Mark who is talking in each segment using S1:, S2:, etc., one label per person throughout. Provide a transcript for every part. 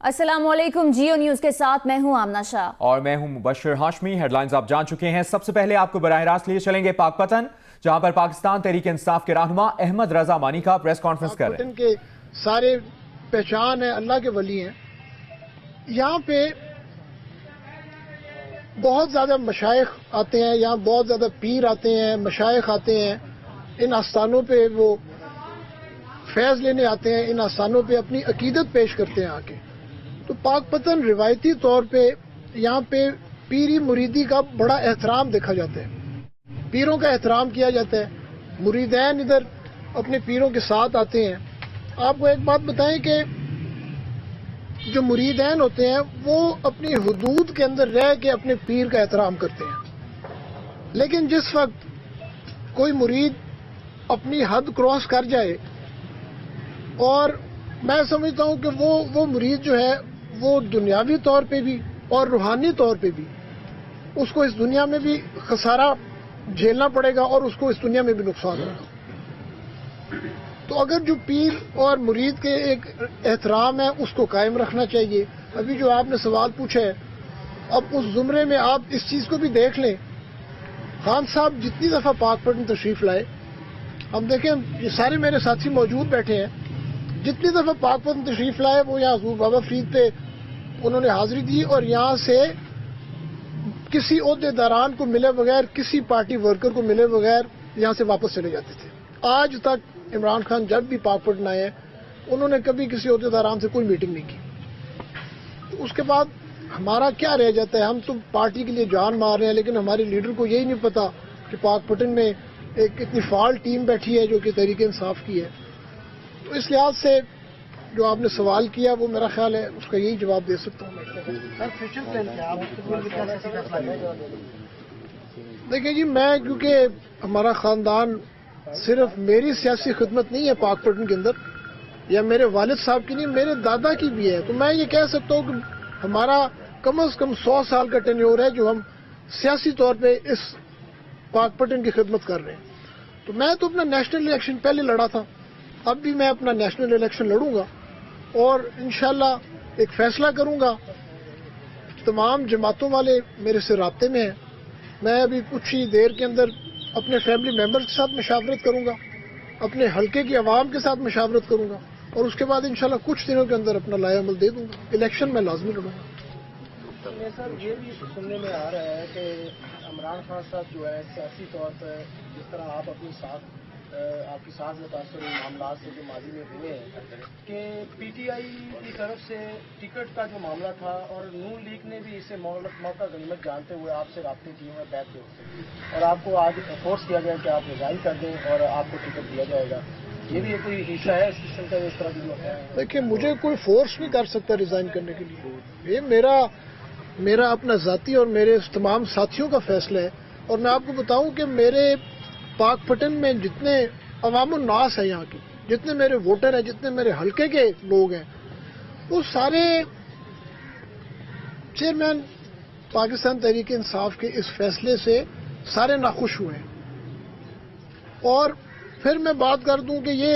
S1: السلام علیکم، جیو نیوز کے ساتھ میں ہوں آمنہ شاہ
S2: اور میں ہوں مبشر ہاشمی۔ ہیڈ لائنز آپ جان چکے ہیں۔ سب سے پہلے آپ کو براہ راست لیے چلیں گے پاک پتن، جہاں پر پاکستان تحریک انصاف کے رہنما احمد رضا مانی کا پریس کانفرنس کر رہے ہیں۔
S3: پاک پتن کے سارے پہچان ہے، اللہ کے ولی ہیں۔ یہاں پہ بہت زیادہ مشائخ آتے ہیں، یہاں بہت زیادہ پیر آتے ہیں، مشائخ آتے ہیں۔ ان آستانوں پہ وہ فیض لینے آتے ہیں، ان آستانوں پہ اپنی عقیدت پیش کرتے ہیں آ کے۔ تو پاک پتن روایتی طور پہ یہاں پہ پیری مریدی کا بڑا احترام دیکھا جاتا ہے، پیروں کا احترام کیا جاتا ہے، مریدین ادھر اپنے پیروں کے ساتھ آتے ہیں۔ آپ کو ایک بات بتائیں کہ جو مریدین ہوتے ہیں وہ اپنی حدود کے اندر رہ کے اپنے پیر کا احترام کرتے ہیں، لیکن جس وقت کوئی مرید اپنی حد کراس کر جائے، اور میں سمجھتا ہوں کہ وہ مرید جو ہے وہ دنیاوی طور پہ بھی اور روحانی طور پہ بھی اس کو اس دنیا میں بھی خسارہ جھیلنا پڑے گا اور اس کو اس دنیا میں بھی نقصان ہوگا۔ تو اگر جو پیر اور مرید کے ایک احترام ہے اس کو قائم رکھنا چاہیے۔ ابھی جو آپ نے سوال پوچھا ہے، اب اس زمرے میں آپ اس چیز کو بھی دیکھ لیں، خان صاحب جتنی دفعہ پاک پتن تشریف لائے، ہم دیکھیں یہ سارے میرے ساتھی موجود بیٹھے ہیں، جتنی دفعہ پاک پتن تشریف لائے وہ یہاں حضور بابا فرید پہ انہوں نے حاضری دی، اور یہاں سے کسی عہدے داران کو ملے بغیر، کسی پارٹی ورکر کو ملے بغیر یہاں سے واپس چلے جاتے تھے۔ آج تک عمران خان جب بھی پاک پتن آئے ہیں انہوں نے کبھی کسی عہدے داران سے کوئی میٹنگ نہیں کی۔ تو اس کے بعد ہمارا کیا رہ جاتا ہے؟ ہم تو پارٹی کے لیے جان مار رہے ہیں، لیکن ہمارے لیڈر کو یہی نہیں پتا کہ پاک پتن میں ایک اتنی فعال ٹیم بیٹھی ہے جو کہ تحریک انصاف کی ہے۔ تو اس لحاظ سے جو آپ نے سوال کیا وہ میرا خیال ہے اس کا یہی جواب دے سکتا ہوں میں۔ دیکھیں جی، میں کیونکہ ہمارا خاندان صرف میری سیاسی خدمت نہیں ہے پاک پتن کے اندر، یا میرے والد صاحب کی نہیں، میرے دادا کی بھی ہے، تو میں یہ کہہ سکتا ہوں کہ ہمارا کم از کم 100 سال کا ٹینیور ہے جو ہم سیاسی طور پہ اس پاک پتن کی خدمت کر رہے ہیں۔ تو میں تو اپنا نیشنل الیکشن پہلے لڑا تھا، اب بھی میں اپنا نیشنل الیکشن لڑوں گا اور انشاءاللہ ایک فیصلہ کروں گا۔ تمام جماعتوں والے میرے سے رابطے میں ہیں، میں ابھی کچھ ہی دیر کے اندر اپنے فیملی ممبرز کے ساتھ مشاورت کروں گا، اپنے حلقے کی عوام کے ساتھ مشاورت کروں گا، اور اس کے بعد انشاءاللہ کچھ دنوں کے اندر اپنا لائحہ عمل دے دوں گا۔ الیکشن میں لازمی لڑوں گا۔
S4: سر یہ بھی سننے میں آ رہا ہے کہ عمران خان صاحب جو ہے سیاسی طور پر جس طرح آپ اپنی آپ کی ساتھ متاثر ہوئے معاملات سے جو ماضی میں ہوئے ہیں، کہ پی ٹی آئی کی طرف سے ٹکٹ کا جو معاملہ تھا اور نون لیگ نے بھی اسے موقع غنیمت جانتے ہوئے آپ سے رابطے کیے ہیں بیک ڈور سے، اور آپ کو آج فورس کیا گیا کہ آپ ریزائن کر دیں اور آپ کو ٹکٹ دیا جائے گا۔ یہ بھی کوئی حصہ ہے اس سسٹم کا اس طرح کی جو ہے؟
S3: دیکھیں، مجھے کوئی فورس نہیں کر سکتا ریزائن کرنے کے لیے، یہ میرا اپنا ذاتی اور میرے تمام ساتھیوں کا فیصلہ ہے۔ اور میں آپ کو بتاؤں کہ میرے پاک پتن میں جتنے عوام الناس ہیں، یہاں کے جتنے میرے ووٹر ہیں، جتنے میرے حلقے کے لوگ ہیں، وہ سارے چیئرمین پاکستان تحریک انصاف کے اس فیصلے سے سارے ناخوش ہوئے ہیں۔ اور پھر میں بات کر دوں کہ یہ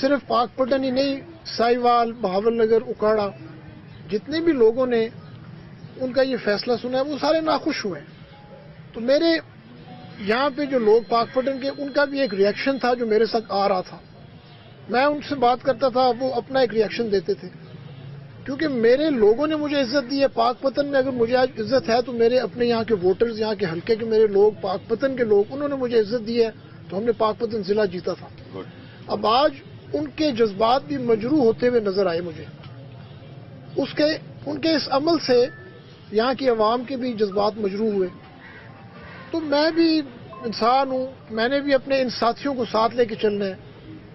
S3: صرف پاک پتن ہی نہیں، سائیوال، بہاول نگر، اکاڑا، جتنے بھی لوگوں نے ان کا یہ فیصلہ سنا ہے وہ سارے ناخوش ہوئے ہیں۔ تو میرے یہاں پہ جو لوگ پاک پتن کے، ان کا بھی ایک ری ایکشن تھا جو میرے ساتھ آ رہا تھا، میں ان سے بات کرتا تھا، وہ اپنا ایک ری ایکشن دیتے تھے، کیونکہ میرے لوگوں نے مجھے عزت دی ہے۔ پاک پتن میں اگر مجھے آج عزت ہے تو میرے اپنے یہاں کے ووٹرز، یہاں کے حلقے کے میرے لوگ، پاک پتن کے لوگ، انہوں نے مجھے عزت دی ہے، تو ہم نے پاک پتن ضلع جیتا تھا۔ اب آج ان کے جذبات بھی مجروح ہوتے ہوئے نظر آئے مجھے، ان کے اس عمل سے یہاں کی عوام کے بھی جذبات مجروح ہوئے۔ تو میں بھی انسان ہوں، میں نے بھی اپنے ان ساتھیوں کو ساتھ لے کے چلنا ہے،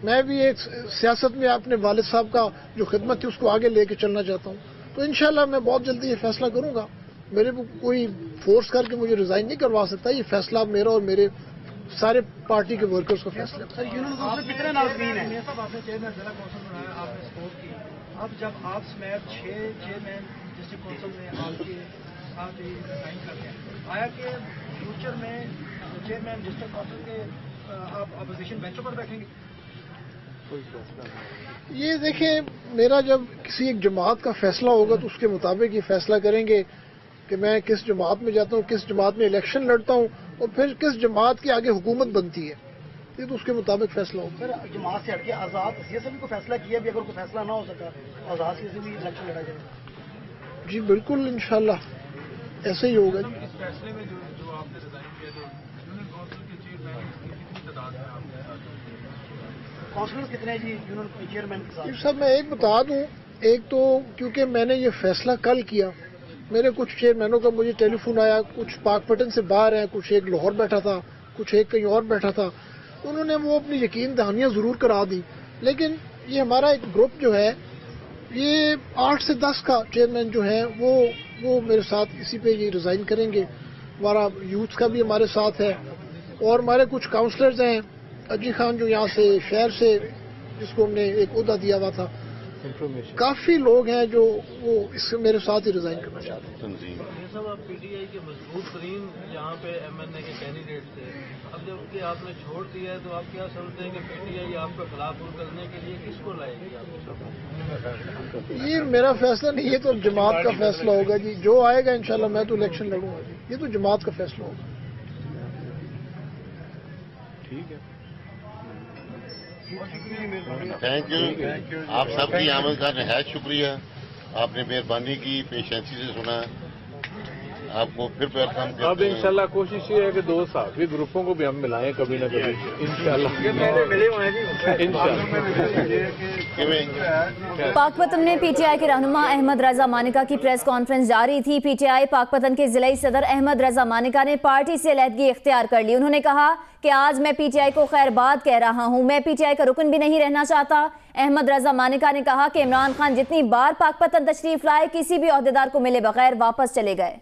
S3: میں بھی ایک سیاست میں اپنے والد صاحب کا جو خدمت تھی اس کو آگے لے کے چلنا چاہتا ہوں۔ تو انشاءاللہ میں بہت جلدی یہ فیصلہ کروں گا، میرے کو کوئی فورس کر کے مجھے ریزائن نہیں کروا سکتا، یہ فیصلہ میرا اور میرے سارے پارٹی کے ورکرز کا فیصلہ ہے۔
S5: اب جب آپ سمیت 6 چیئرمین ڈسٹرکٹ کونسل میں آپ کے ساتھ ریزائن کرتے ہیں، آیا کہ فیوچر میں چیئرمین ڈسٹرکٹ کونسل کے آپ اپوزیشن بینچوں پر بیٹھیں گے؟
S3: یہ دیکھیں، میرا جب کسی ایک جماعت کا فیصلہ ہوگا تو اس کے مطابق یہ فیصلہ کریں گے کہ میں کس جماعت میں جاتا ہوں، کس جماعت میں الیکشن لڑتا ہوں اور پھر کس جماعت کے آگے حکومت بنتی ہے، یہ تو اس کے مطابق فیصلہ ہوگا۔
S4: سر جماعت سے ہٹ کے آزاد حیثیت سے بھی کوئی فیصلہ کیا بھی، اگر کوئی فیصلہ نہ ہو سکا آزاد سے بھی الیکشن لڑا جائے؟
S3: جی بالکل، انشاءاللہ ایسے ہی ہوگا۔ جی
S5: اس فیصلے میں جو آپ نے ریزائن کیا تو یونین کونسل کے چیئرمین کی کتنی تعداد میں آپ کے ساتھ؟
S4: کونسلر کتنے ہیں جی یونین چیئرمین کے ساتھ؟
S3: جی صاحب، میں ایک بتا دوں، ایک تو کیونکہ میں نے یہ فیصلہ کل کیا، میرے کچھ چیئرمینوں کا مجھے ٹیلی فون آیا، کچھ پاک پٹن سے باہر ہیں، کچھ ایک لاہور بیٹھا تھا، کچھ ایک کہیں اور بیٹھا تھا، انہوں نے وہ اپنی یقین دہانیاں ضرور کرا دی، لیکن یہ ہمارا ایک گروپ جو ہے یہ 8 سے 10 کا چیئرمین جو ہیں وہ میرے ساتھ اسی پہ یہ ریزائن کریں گے۔ ہمارا یوتھ کا بھی ہمارے ساتھ ہے اور ہمارے کچھ کاؤنسلرز ہیں، اجی خان جو یہاں سے شہر سے جس کو ہم نے ایک عہدہ دیا ہوا تھا، کافی لوگ ہیں جو وہ اس سے میرے ساتھ ہی ریزائن کرنا چاہتے ہیں۔
S6: یہ سب آپ پی ٹی آئی کے مضبوط ترین یہاں پہ ایم این اے کے کینڈیڈیٹ تھے، اب جب کہ آپ نے چھوڑ دیا ہے تو آپ کیا سمجھتے ہیں کہ پی ٹی آئی آپ کا خلاف کرنے کے لیے کس کو لائے گی؟ آپ
S3: یہ میرا فیصلہ نہیں، یہ تو جماعت کا فیصلہ ہوگا جی، جو آئے گا انشاءاللہ میں تو الیکشن لڑوں گا جی، یہ تو جماعت کا فیصلہ ہوگا۔
S7: تھینک یو، آپ سب کی آمد کا نہایت شکریہ، آپ نے مہربانی کی، پیشنسی سے سنا، آپ کو پھر ویلکم کرتے ہیں۔
S8: اب انشاءاللہ کوشش یہ ہے کہ 2 صحافی گروپوں کو بھی ہم ملائیں کبھی نہ کبھی انشاءاللہ۔
S1: پاک پتن میں پی ٹی آئی کے رہنما احمد رضا مانیکا کی پریس کانفرنس جاری تھی۔ پی ٹی آئی پاک پتن کے ضلعی صدر احمد رضا مانیکا نے پارٹی سے علیحدگی اختیار کر لی۔ انہوں نے کہا کہ آج میں پی ٹی آئی کو خیر بات کہہ رہا ہوں، میں پی ٹی آئی کا رکن بھی نہیں رہنا چاہتا۔ احمد رضا مانیکا نے کہا کہ عمران خان جتنی بار پاک پتن تشریف لائے کسی بھی عہدیدار کو ملے بغیر واپس چلے گئے۔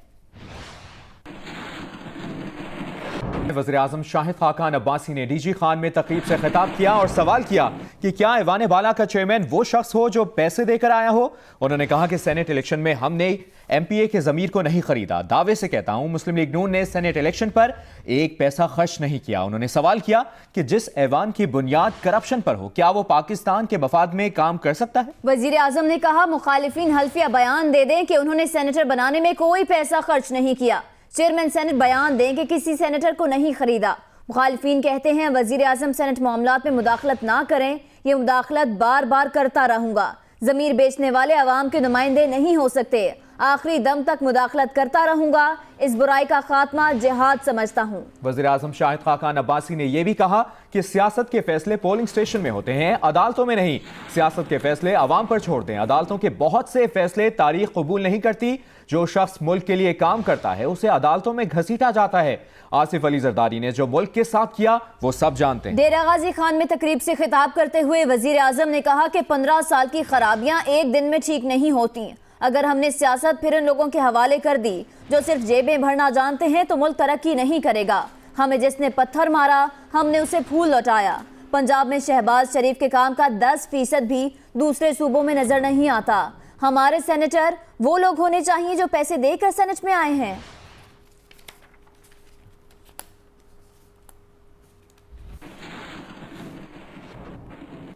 S2: وزیراعظم شاہد خاقان عباسی نے ڈی جی خان میں تقریب سے خطاب کیا اور سوال کیا کہ کیا ایوان بالا کا چیئرمین وہ شخص ہو جو پیسے دے کر آیا ہو۔ انہوں نے کہا کہ سینٹ الیکشن میں ہم نے ایم پی اے کے ضمیر کو نہیں خریدا، دعوے سے کہتا ہوں مسلم لیگ نون نے سینٹ الیکشن پر ایک پیسہ خرچ نہیں کیا۔ انہوں نے سوال کیا کہ جس ایوان کی بنیاد کرپشن پر ہو کیا وہ پاکستان کے مفاد میں کام کر سکتا ہے؟
S1: وزیر اعظم نے کہا مخالفین حلفیہ بیان دے دیں کہ انہوں نے سینیٹر بنانے میں کوئی پیسہ خرچ نہیں کیا، چیئرمین سینٹ بیان دیں کہ کسی سینیٹر کو نہیں خریدا۔ مخالفین کہتے ہیں وزیر اعظم سینٹ معاملات میں مداخلت نہ کریں، یہ مداخلت بار بار کرتا رہوں گا، ضمیر بیچنے والے عوام کے نمائندے نہیں ہو سکتے، آخری دم تک مداخلت کرتا رہوں گا، اس برائی کا خاتمہ جہاد سمجھتا ہوں۔
S2: وزیر اعظم شاہد خاقان عباسی نے یہ بھی کہا کہ سیاست کے فیصلے پولنگ سٹیشن میں ہوتے ہیں، عدالتوں میں نہیں، سیاست کے فیصلے عوام پر چھوڑ دیں، عدالتوں کے بہت سے فیصلے تاریخ قبول نہیں کرتی، جو شخص ملک کے لیے کام کرتا ہے اسے عدالتوں میں گھسیٹا جاتا ہے۔ آصف علی زرداری نے جو ملک کے ساتھ کیا وہ سب جانتے ہیں۔
S1: ڈیرہ غازی خان میں تقریب سے خطاب کرتے ہوئے وزیر اعظم نے کہا کہ 15 سال کی خرابیاں ایک دن میں ٹھیک نہیں ہوتی، اگر ہم نے سیاست پھر ان لوگوں کے حوالے کر دی جو صرف جیبیں بھرنا جانتے ہیں تو ملک ترقی نہیں کرے گا۔ ہمیں جس نے پتھر مارا ہم نے اسے پھول لوٹایا۔ پنجاب میں شہباز شریف کے کام کا 10% بھی دوسرے صوبوں میں نظر نہیں آتا۔ ہمارے سینیٹر وہ لوگ ہونے چاہیے جو پیسے دے کر سینٹ میں آئے ہیں۔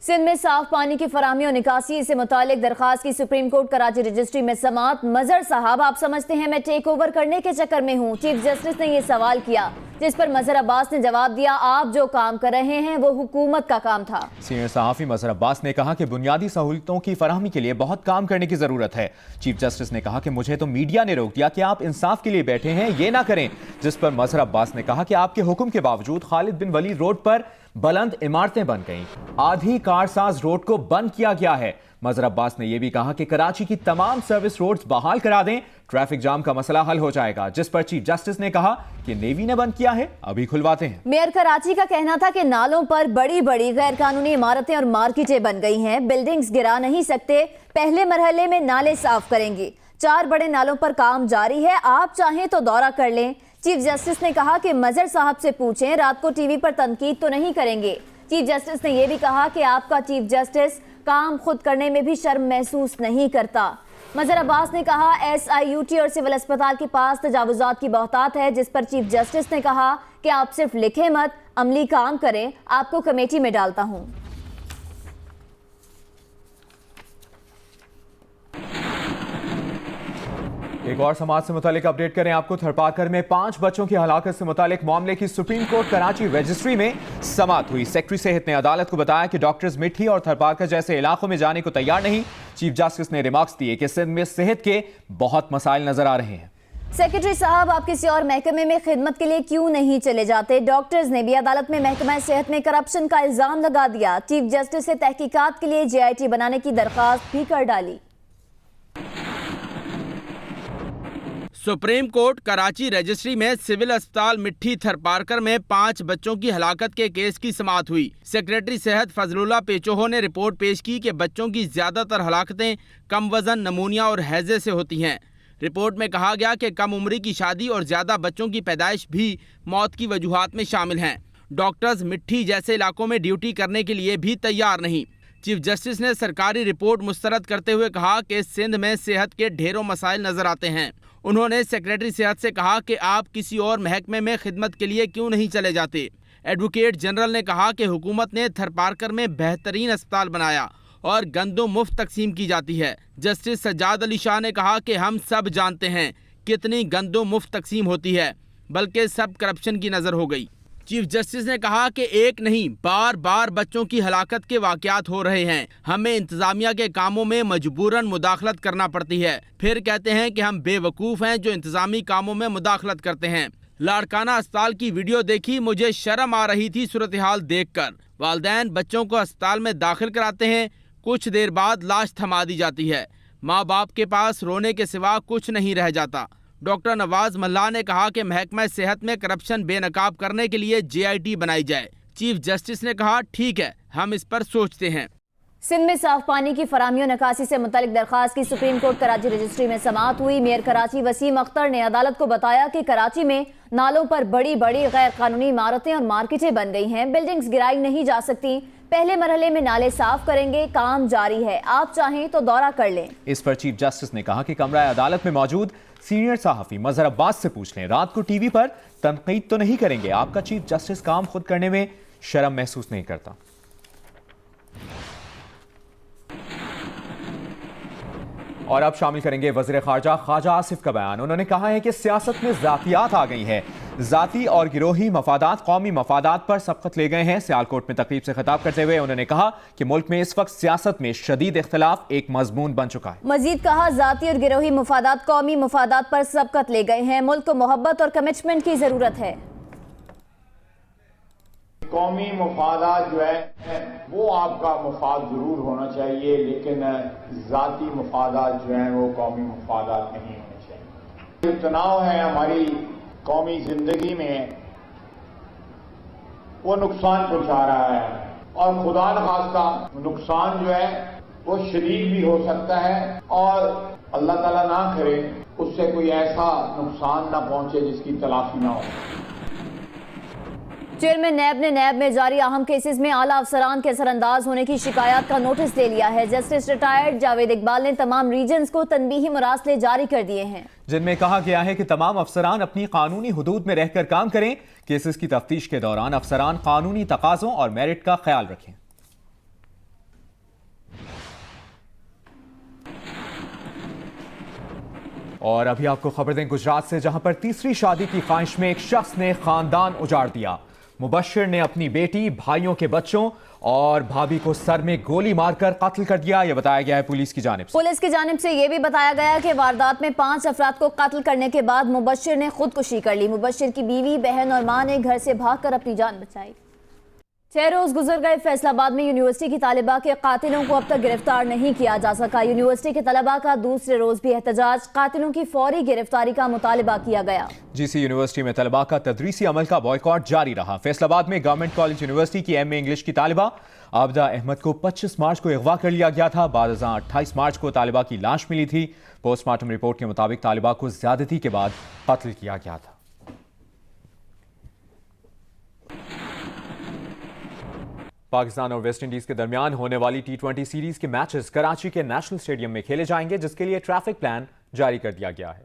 S1: سندھ میں صاف پانی کی فراہمی اور نکاسی سے متعلق درخواست کی سپریم کورٹ کراچی رجسٹری میں سماعت۔ مظہر صاحب آپ سمجھتے ہیں میں ٹیک اوور کرنے کے چکر میں ہوں؟ چیف جسٹس نے یہ سوال کیا جس پر مظہر عباس نے جواب دیا آپ جو کام کر رہے ہیں وہ حکومت کا کام تھا۔
S2: سینئر صحافی مظہر عباس نے کہا کہ بنیادی سہولتوں کی فراہمی کے لیے بہت کام کرنے کی ضرورت ہے۔ چیف جسٹس نے کہا کہ مجھے تو میڈیا نے روک دیا کہ آپ انصاف کے لیے بیٹھے ہیں، یہ نہ کریں، جس پر مظہر عباس نے کہا کہ آپ کے حکم کے باوجود خالد بن ولید روڈ پر بلند عمارتیں بن گئیں، آدھی کارساز روڈ کو بند کیا گیا ہے۔ مظہر عباس نے یہ بھی کہا کہ کراچی کی تمام سروس روڈز بحال کرا دیں، ٹریفک جام کا مسئلہ حل ہو جائے گا، جس پر چیف جسٹس نے کہا کہ نیوی نے بند کیا ہے، ابھی کھلواتے ہیں۔
S1: میئر کراچی کا کہنا تھا کہ نالوں پر بڑی بڑی غیر قانونی عمارتیں اور مارکیٹیں بن گئی ہیں، بلڈنگز گرا نہیں سکتے، پہلے مرحلے میں نالے صاف کریں گے، 4 بڑے نالوں پر کام جاری ہے، آپ چاہیں تو دورہ کر لیں۔ چیف جسٹس نے کہا کہ مظہر صاحب سے پوچھیں، رات کو ٹی وی پر تنقید تو نہیں کریں گے۔ چیف جسٹس نے یہ بھی کہا کہ آپ کا چیف جسٹس کام خود کرنے میں بھی شرم محسوس نہیں کرتا۔ مظہر عباس نے کہا ایس آئی یو ٹی اور سول اسپتال کے پاس تجاوزات کی بہتات ہے، جس پر چیف جسٹس نے کہا کہ آپ صرف لکھیں مت، عملی کام کریں، آپ کو کمیٹی میں ڈالتا ہوں۔
S2: ایک اور سماج سے متعلق اپڈیٹ کریں آپ کو. تھرپارکر میں 5 بچوں کی ہلاکت سے متعلق معاملے کی سپریم کورٹ کراچی رجسٹری میں سماعت ہوئی. سیکرٹری صحت نے عدالت کو بتایا کہ ڈاکٹرز مٹھی اور تھرپارکر جیسے علاقوں میں جانے کو تیار نہیں. چیف جسٹس نے ریمارکس دیے کہ سندھ میں صحت کے بہت مسائل نظر آ رہے ہیں.
S1: سیکرٹری صاحب آپ کسی اور محکمے میں خدمت کے لیے کیوں نہیں چلے جاتے؟ ڈاکٹرز نے بھی عدالت میں محکمہ صحت میں کرپشن کا الزام لگا دیا. چیف جسٹس سے تحقیقات کے لیے JIT بنانے کی درخواست بھی کر ڈالی.
S9: سپریم کورٹ کراچی رجسٹری میں سول اسپتال مٹھی تھرپارکر میں 5 بچوں کی ہلاکت کے کیس کی سماعت ہوئی. سیکریٹری صحت فضل اللہ پیچوہو نے رپورٹ پیش کی کہ بچوں کی زیادہ تر ہلاکتیں کم وزن، نمونیا اور ہیضے سے ہوتی ہیں. رپورٹ میں کہا گیا کہ کم عمری کی شادی اور زیادہ بچوں کی پیدائش بھی موت کی وجوہات میں شامل ہیں. ڈاکٹرز مٹھی جیسے علاقوں میں ڈیوٹی کرنے کے لیے بھی تیار نہیں. چیف جسٹس نے سرکاری رپورٹ مسترد کرتے ہوئے کہا کہ سندھ میں صحت کے ڈھیروں مسائل نظر آتے ہیں. انہوں نے سیکریٹری صحت سے کہا کہ آپ کسی اور محکمے میں خدمت کے لیے کیوں نہیں چلے جاتے. ایڈوکیٹ جنرل نے کہا کہ حکومت نے تھرپارکر میں بہترین اسپتال بنایا اور گندم مفت تقسیم کی جاتی ہے. جسٹس سجاد علی شاہ نے کہا کہ ہم سب جانتے ہیں کتنی گندم مفت تقسیم ہوتی ہے، بلکہ سب کرپشن کی نظر ہو گئی. چیف جسٹس نے کہا کہ ایک نہیں بار بار بچوں کی ہلاکت کے واقعات ہو رہے ہیں. ہمیں انتظامیہ کے کاموں میں مجبوراً مداخلت کرنا پڑتی ہے، پھر کہتے ہیں کہ ہم بے وقوف ہیں جو انتظامی کاموں میں مداخلت کرتے ہیں. لاڑکانہ اسپتال کی ویڈیو دیکھی، مجھے شرم آ رہی تھی صورتحال دیکھ کر. والدین بچوں کو اسپتال میں داخل کراتے ہیں، کچھ دیر بعد لاش تھما دی جاتی ہے. ماں باپ کے پاس رونے کے سوا کچھ نہیں رہ جاتا. ڈاکٹر نواز ملا نے کہا کہ محکمہ صحت میں کرپشن بے نقاب کرنے کے لیے JIT بنائی جائے. چیف جسٹس نے کہا ٹھیک ہے، ہم اس پر سوچتے ہیں.
S1: سندھ میں صاف پانی کی فراہمی و نکاسی سے متعلق درخواست کی سپریم کورٹ کراچی رجسٹری میں سماعت ہوئی. میئر کراچی وسیم اختر نے عدالت کو بتایا کہ کراچی میں نالوں پر بڑی بڑی غیر قانونی عمارتیں اور مارکیٹیں بن گئی ہیں. بلڈنگز گرائی نہیں جا سکتی. پہلے مرحلے میں نالے صاف کریں گے، کام جاری ہے، آپ چاہیں تو دورہ کر لیں.
S2: اس پر چیف جسٹس نے کہا کہ کمرہ عدالت میں موجود سینئر صحافی مظہر عباس سے پوچھ لیں، رات کو ٹی وی پر تنقید تو نہیں کریں گے. آپ کا چیف جسٹس کام خود کرنے میں شرم محسوس نہیں کرتا. اور اب شامل کریں گے وزیر خارجہ خواجہ آصف کا بیان. انہوں نے کہا ہے کہ سیاست میں ذاتیات آ گئی ہیں، ذاتی اور گروہی مفادات قومی مفادات پر سبقت لے گئے ہیں. سیالکوٹ میں تقریب سے خطاب کرتے ہوئے انہوں نے کہا کہ ملک میں اس وقت سیاست میں شدید اختلاف ایک مضمون بن چکا ہے.
S1: مزید کہا ذاتی اور گروہی مفادات قومی مفادات پر سبقت لے گئے ہیں. ملک کو محبت اور کمٹمنٹ کی ضرورت ہے.
S10: قومی مفادات جو ہے وہ آپ کا مفاد ضرور ہونا چاہیے، لیکن ذاتی مفادات جو ہیں وہ قومی مفادات نہیں ہونے چاہیے. جو تناؤ ہے ہماری قومی زندگی میں وہ نقصان پہنچا رہا ہے، اور خدا نخواستہ نقصان جو ہے وہ شدید بھی ہو سکتا ہے، اور اللہ تعالیٰ نہ کرے اس سے کوئی ایسا نقصان نہ پہنچے جس کی تلافی نہ ہو.
S1: چیئرمین نیب نے نیب میں جاری اہم کیسز میں اعلیٰ افسران کے اثر انداز ہونے کی شکایات کا نوٹس دے لیا ہے. جسٹس ریٹائرڈ جاوید اقبال نے تمام ریجنز کو تنبیہی مراسلے جاری کر دیے ہیں،
S2: جن میں کہا گیا ہے کہ تمام افسران اپنی قانونی حدود میں رہ کر کام کریں. کیسز کی تفتیش کے دوران افسران قانونی تقاضوں اور میرٹ کا خیال رکھیں. اور ابھی آپ کو خبر دیں گجرات سے، جہاں پر تیسری شادی کی خواہش میں ایک شخص نے خاندان اجاڑ دیا. مبشر نے اپنی بیٹی، بھائیوں کے بچوں اور بھابھی کو سر میں گولی مار کر قتل کر دیا. یہ بتایا گیا ہے پولیس کی جانب سے.
S1: پولیس کی جانب سے یہ بھی بتایا گیا کہ واردات میں 5 افراد کو قتل کرنے کے بعد مبشر نے خودکشی کر لی. مبشر کی بیوی، بہن اور ماں نے گھر سے بھاگ کر اپنی جان بچائی. 6 روز گزر گئے، فیصل آباد میں یونیورسٹی کی طالبہ کے قاتلوں کو اب تک گرفتار نہیں کیا جا سکا. یونیورسٹی کے طلبہ کا دوسرے روز بھی احتجاج، قاتلوں کی فوری گرفتاری کا مطالبہ کیا گیا. GC
S2: یونیورسٹی میں طلبہ کا تدریسی عمل کا بائیکاٹ جاری رہا. فیصل آباد میں گورنمنٹ کالج یونیورسٹی کی MA انگلش کی طالبہ عابدہ احمد کو 25 مارچ کو اغوا کر لیا گیا تھا. بعد ازاں 28 مارچ کو طالبہ کی لاش ملی تھی. پوسٹ مارٹم رپورٹ کے مطابق طالبہ کو زیادتی کے بعد قتل کیا گیا تھا. پاکستان اور ویسٹ انڈیز کے درمیان ہونے والی T20 سیریز کے میچز کراچی کے نیشنل اسٹیڈیم میں کھیلے جائیں گے، جس کے لیے ٹریفک پلان جاری کر دیا گیا ہے.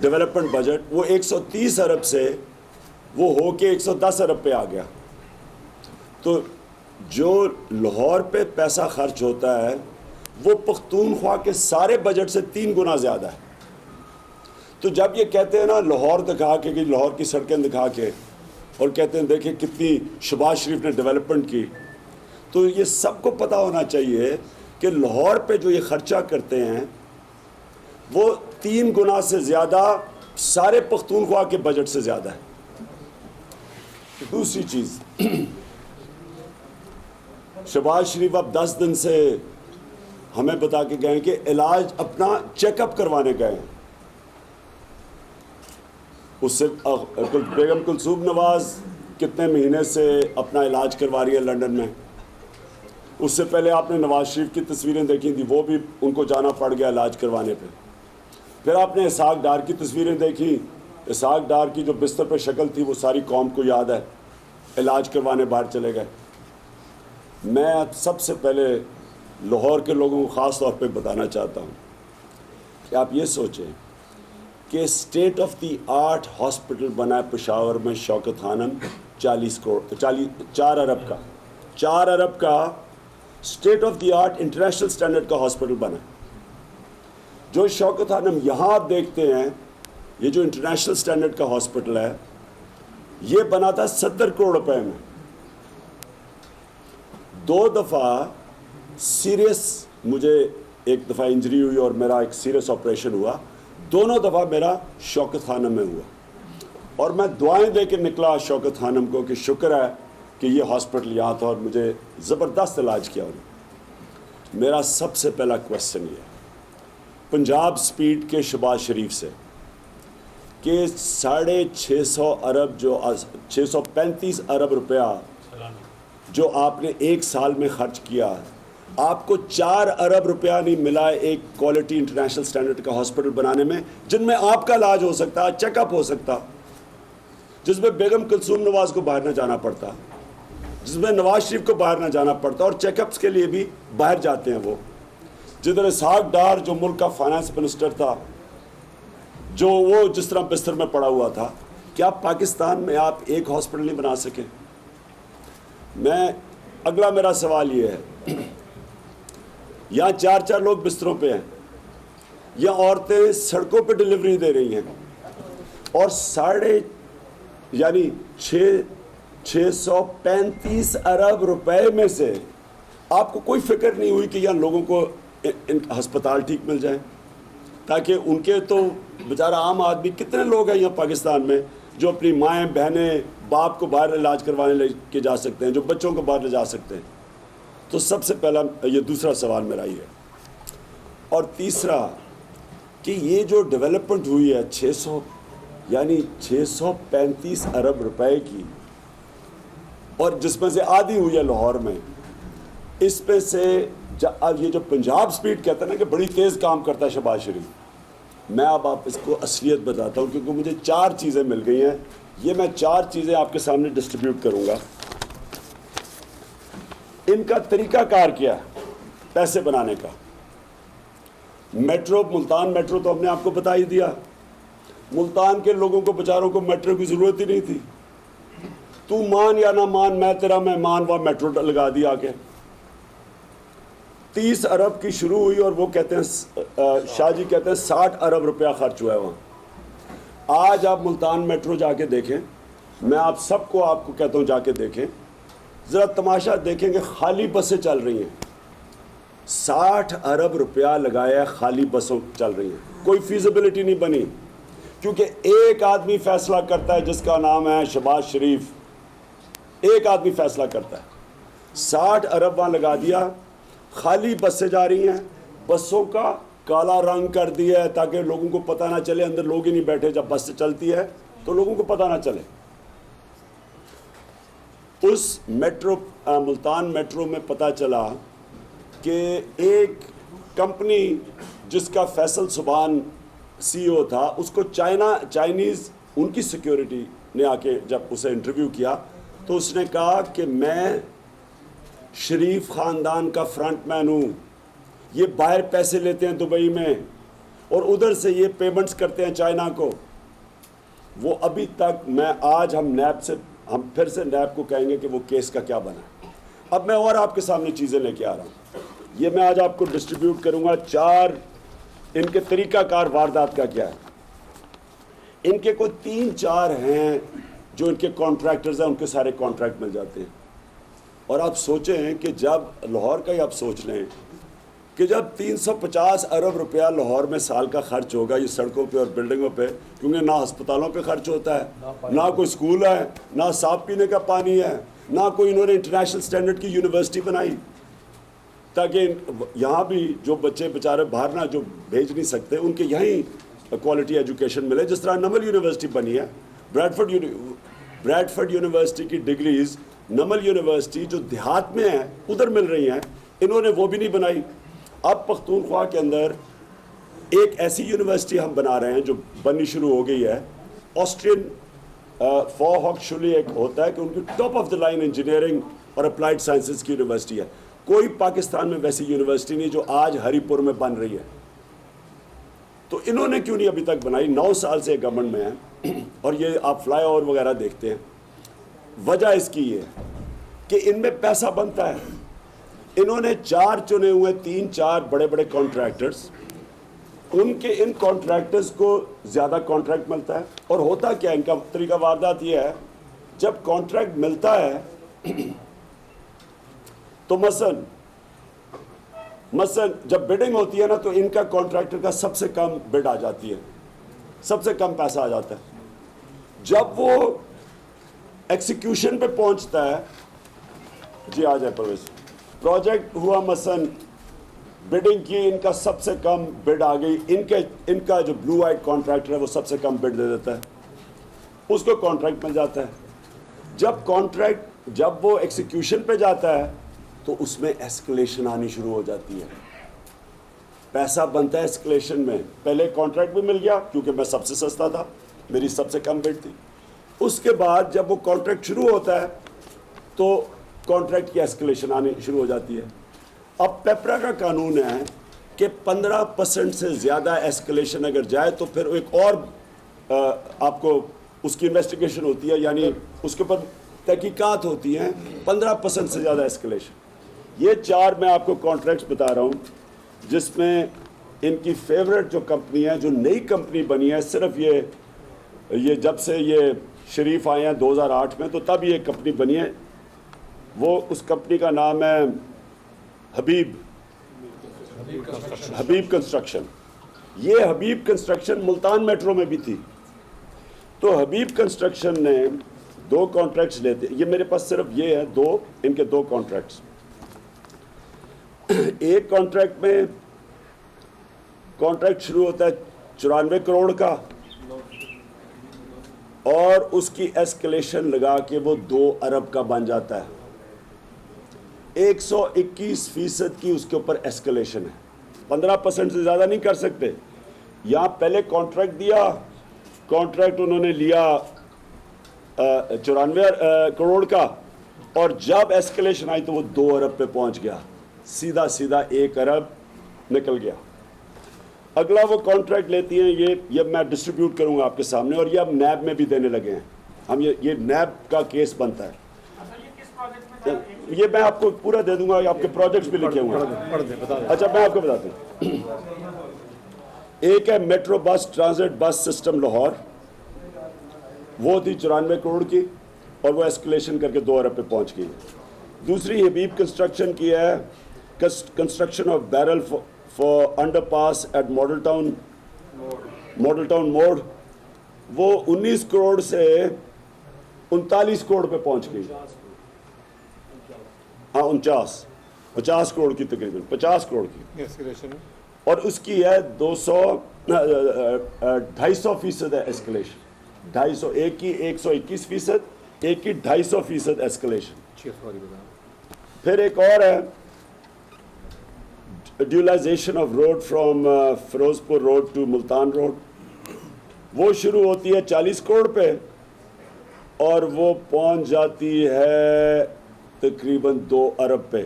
S11: ڈیولپمنٹ بجٹ وہ 130 ارب سے وہ ہو کے 110 ارب پہ آ گیا. تو جو لاہور پہ پیسہ خرچ ہوتا ہے وہ پختونخوا کے سارے بجٹ سے 3 گنا زیادہ ہے. تو جب یہ کہتے ہیں نا لاہور دکھا کے کہ لاہور کی سڑکیں دکھا کے اور کہتے ہیں دیکھیں کتنی شہباز شریف نے ڈیولپمنٹ کی, تو یہ سب کو پتہ ہونا چاہیے کہ لاہور پہ جو یہ خرچہ کرتے ہیں وہ 3 گنا سے زیادہ سارے پختونخوا کے بجٹ سے زیادہ ہے. دوسری چیز, شہباز شریف اب 10 دن سے ہمیں بتا کے گئے کہ علاج اپنا چیک اپ کروانے گئے ہیں. اس سے بیگم کلثوم نواز کتنے مہینے سے اپنا علاج کروا رہی ہے لنڈن میں. اس سے پہلے آپ نے نواز شریف کی تصویریں دیکھی تھیں, وہ بھی ان کو جانا پڑ گیا علاج کروانے پہ. پھر آپ نے اسحاق ڈار کی تصویریں دیکھی, اسحاق ڈار کی جو بستر پہ شکل تھی وہ ساری قوم کو یاد ہے, علاج کروانے باہر چلے گئے. میں سب سے پہلے لاہور کے لوگوں کو خاص طور پہ بتانا چاہتا ہوں کہ آپ یہ سوچیں کہ state of the art hospital بنا ہے پشاور میں شوکت خانم 4 ارب کا state of the art international standard کا ہاسپٹل بنا ہے. جو شوکت خانم یہاں آپ دیکھتے ہیں, یہ جو انٹرنیشنل سٹینڈرڈ کا ہاسپٹل ہے یہ بنا تھا 70 کروڑ روپے میں. 2 دفعہ سیریس, مجھے ایک دفعہ انجری ہوئی اور میرا ایک سیریس آپریشن ہوا, دونوں دفعہ میرا شوکت خانم میں ہوا. اور میں دعائیں دے کے نکلا شوکت خانم کو کہ شکر ہے کہ یہ ہاسپٹل یہاں تھا اور مجھے زبردست علاج کیا انہوں نے. میرا سب سے پہلا کویسچن یہ ہے پنجاب سپیڈ کے شہباز شریف سے کہ 650 ارب جو 635 ارب روپیہ جو آپ نے 1 سال میں خرچ کیا, آپ کو 4 ارب روپیہ نہیں ملا ایک کوالٹی انٹرنیشنل سٹینڈرڈ کا ہاسپٹل بنانے میں, جن میں آپ کا علاج ہو سکتا, چیک اپ ہو سکتا, جس میں بیگم کلثوم نواز کو باہر نہ جانا پڑتا, جس میں نواز شریف کو باہر نہ جانا پڑتا, اور چیک اپس کے لیے بھی باہر جاتے ہیں وہ. جدھر اسحاق ڈار جو ملک کا فائنانس منسٹر تھا, جو وہ جس طرح بستر میں پڑا ہوا تھا, کیا پاکستان میں آپ ایک ہاسپٹل نہیں بنا سکے؟ اگلا میرا سوال یہ ہے, یہاں 4 لوگ بستروں پہ ہیں, یا عورتیں سڑکوں پہ ڈلیوری دے رہی ہیں, اور 635 ارب روپے میں سے آپ کو کوئی فکر نہیں ہوئی کہ یہاں لوگوں کو ہسپتال ٹھیک مل جائیں, تاکہ ان کے تو بیچارہ عام آدمی کتنے لوگ ہیں یہاں پاکستان میں جو اپنی مائیں بہنیں باپ کو باہر علاج کروانے لے کے جا سکتے ہیں, جو بچوں کو باہر لے جا سکتے ہیں. تو سب سے پہلا یہ دوسرا سوال میرا یہ ہے. اور تیسرا کہ یہ جو ڈیولپمنٹ ہوئی ہے 635 ارب روپے کی, اور جس میں سے آدھی ہوئی ہے لاہور میں, اس پہ سے یہ جو پنجاب سپیڈ کہتا ہے نا کہ بڑی تیز کام کرتا ہے شہباز شریف, میں اب آپ اس کو اصلیت بتاتا ہوں کیونکہ مجھے 4 چیزیں مل گئی ہیں. یہ میں 4 چیزیں آپ کے سامنے ڈسٹریبیوٹ کروں گا. ان کا طریقہ کار کیا ہے پیسے بنانے کا. میٹرو, ملتان میٹرو تو ہم نے آپ کو بتا ہی دیا. ملتان کے لوگوں کو بیچاروں کو میٹرو کی ضرورت ہی نہیں تھی. تو مان یا نہ مان, میں تیرا مہمان, وہ میٹرو لگا دیا آگے. 30 ارب کی شروع ہوئی اور وہ کہتے ہیں شاہ جی کہتے ہیں 60 ارب روپیہ خرچ ہوا ہے وہاں. آج آپ ملتان میٹرو جا کے دیکھیں, میں آپ سب کو آپ کو کہتا ہوں جا کے دیکھیں, ذرا تماشا دیکھیں کہ خالی بسیں چل رہی ہیں. 60 ارب روپیہ لگایا, خالی بسوں چل رہی ہیں, کوئی فیزیبلٹی نہیں بنی, کیونکہ ایک آدمی فیصلہ کرتا ہے جس کا نام ہے شہباز شریف. ایک آدمی فیصلہ کرتا ہے. 60 ارب وہاں لگا دیا, خالی بسیں جا رہی ہیں, بسوں کا کالا رنگ کر دیا ہے تاکہ لوگوں کو پتہ نہ چلے, اندر لوگ ہی نہیں بیٹھے, جب بس چلتی ہے تو لوگوں کو پتہ نہ چلے. اس میٹرو ملتان میٹرو میں پتہ چلا کہ ایک کمپنی جس کا فیصل سبحان سی او تھا, اس کو چائنیز ان کی سیکیورٹی نے آ کے جب اسے انٹرویو کیا تو اس نے کہا کہ میں شریف خاندان کا فرنٹ مین ہوں, یہ باہر پیسے لیتے ہیں دبئی میں, اور ادھر سے یہ پیمنٹس کرتے ہیں چائنا کو. وہ ابھی تک ہم پھر سے نیب کو کہیں گے کہ وہ کیس کا کیا بنا. اب میں اور آپ کے سامنے چیزیں لے کے آ رہا ہوں. یہ میں آج آپ کو ڈسٹریبیوٹ کروں گا. 4 ان کے طریقہ کار واردات کا کیا ہے. ان کے کوئی 3-4 ہیں جو ان کے کانٹریکٹرز ہیں, ان کے سارے کانٹریکٹ مل جاتے ہیں. اور آپ سوچیں کہ جب لاہور کا ہی آپ سوچ لیں کہ جب 350 ارب روپیہ لاہور میں سال کا خرچ ہوگا یہ سڑکوں پہ اور بلڈنگوں پہ, کیونکہ نہ ہسپتالوں پہ خرچ ہوتا ہے, نہ کوئی اسکول ہے, نہ صاف پینے کا پانی ہے, نہ کوئی انہوں نے انٹرنیشنل سٹینڈرڈ کی یونیورسٹی بنائی تاکہ یہاں بھی جو بچے بیچارے باہر نہ جو بھیج نہیں سکتے ان کے یہیں کوالٹی ایجوکیشن ملے. جس طرح نمل یونیورسٹی بنی ہے, بریڈفرڈ یونیورسٹی کی ڈگریز نمل یونیورسٹی جو دیہات میں ہیں ادھر مل رہی ہیں, انہوں نے وہ بھی نہیں بنائی. اب پختونخوا کے اندر ایک ایسی یونیورسٹی ہم بنا رہے ہیں جو بننی شروع ہو گئی ہے. آسٹرین فوہاک شولی ایک ہوتا ہے کہ ان کی top of the line engineering اور اپلائیڈ سائنسز کی یونیورسٹی ہے. کوئی پاکستان میں ویسی یونیورسٹی نہیں جو آج ہری پور میں بن رہی ہے. تو انہوں نے کیوں نہیں ابھی تک بنائی؟ 9 سال سے گورنمنٹ میں ہیں اور یہ آپ فلائی اوور وغیرہ دیکھتے ہیں. وجہ اس کی یہ ہے کہ ان میں پیسہ بنتا ہے. انہوں نے 4 چنے ہوئے 3-4 بڑے بڑے کانٹریکٹرز, ان کانٹریکٹرز کو زیادہ کانٹریکٹ ملتا ہے. اور ہوتا کیا ان کا طریقہ واردات یہ ہے, جب کانٹریکٹ ملتا ہے تو مثلا جب بڈنگ ہوتی ہے نا تو ان کا کانٹریکٹر کا سب سے کم بڈ آ جاتی ہے, سب سے کم پیسہ آ جاتا ہے. جب وہ ایکسیکیوشن پہ پہنچتا ہے, جی آ جائے پرویز, پروجیکٹ ہوا مثلا بڈنگ کی, ان کا سب سے کم بڈ آ گئی, ان کا جو بلو آئٹ کانٹریکٹر ہے وہ سب سے کم بڈ دے دیتا ہے, اس کو کانٹریکٹ مل جاتا ہے. جب وہ ایکسیکیوشن پہ جاتا ہے تو اس میں ایسکلیشن آنی شروع ہو جاتی ہے. پیسہ بنتا ہے ایسکلیشن میں. پہلے کانٹریکٹ بھی مل گیا کیونکہ میں سب سے سستا تھا, میری سب سے کم بڈ تھی. اس کے بعد جب وہ کانٹریکٹ شروع ہوتا ہے تو کانٹریکٹ کی ایسکلیشن آنی شروع ہو جاتی ہے. اب پیپرا کا قانون ہے کہ 15% سے زیادہ ایسکلیشن اگر جائے تو پھر ایک اور آپ کو اس کی انویسٹیگیشن ہوتی ہے, یعنی اس کے اوپر تحقیقات ہوتی ہیں. 15% سے زیادہ ایسکلیشن. یہ 4 میں آپ کو کانٹریکٹس بتا رہا ہوں جس میں ان کی فیوریٹ جو کمپنی ہے, جو نئی کمپنی بنی ہے, صرف یہ جب سے یہ شریف آئے ہیں 2008 میں تو تب یہ کمپنی بنی ہے. وہ اس کمپنی کا نام ہے حبیب کنسٹرکشن. یہ حبیب کنسٹرکشن ملتان میٹرو میں بھی تھی. تو حبیب کنسٹرکشن نے 2 کانٹریکٹس لیتے, یہ میرے پاس صرف یہ ہے 2, ان کے 2 کانٹریکٹس. ایک کانٹریکٹ میں کانٹریکٹ شروع ہوتا ہے 94 کروڑ کا اور اس کی ایسکلیشن لگا کے وہ 2 ارب کا بن جاتا ہے. 121% کی اس کے اوپر ایسکلیشن ہے. 15% سے زیادہ نہیں کر سکتے. یہاں پہلے کانٹریکٹ دیا, کانٹریکٹ انہوں نے لیا 94 کروڑ کا, اور جب ایسکلیشن آئی تو وہ 2 ارب پہ پہنچ گیا. سیدھا 1 ارب نکل گیا. اگلا وہ کانٹریکٹ لیتی ہیں, یہ میں ڈسٹریبیوٹ کروں گا آپ کے سامنے, اور یہ اب نیب میں بھی دینے لگے ہیں ہم. یہ نیب کا کیس بنتا ہے. یہ میں آپ کو پورا دے دوں گا, آپ کے پروجیکٹس بھی لکھے ہوئے ہیں. اچھا میں آپ کو بتاتا ہوں. ایک ہے میٹرو بس ٹرانزٹ بس سسٹم لاہور, وہ تھی 94 کروڑ کی اور وہ ایسکلیشن کر کے 2 ارب پہ پہنچ گئی. دوسری حبیب کنسٹرکشن کی ہے construction of barrel for underpass at model town موڑ, وہ 19 کروڑ سے 39 کروڑ پہ پہنچ گئی. ہاں 50 کروڑ کی, تقریباً 50 کروڑ کی, اور اس کی ہے 250% ہے ایسکلیشن. 250, ایک کی 121%, ایک کی 250% ایسکلیشن. پھر ایک اور ہے ڈیولائزیشن آف روڈ فرام فیروز پور روڈ ٹو ملتان روڈ, وہ شروع ہوتی ہے 40 کروڑ پہ اور وہ پہنچ جاتی ہے تقریباً 2 ارب پہ.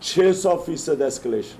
S11: 600% escalation.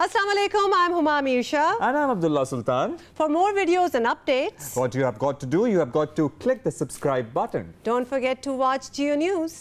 S12: Assalamu alaikum, I'm Huma Amir Shah.
S13: And I'm Abdullah Sultan.
S12: For more videos and updates,
S13: what you have got to do, you have got to click the subscribe button.
S12: Don't forget to watch Geo News.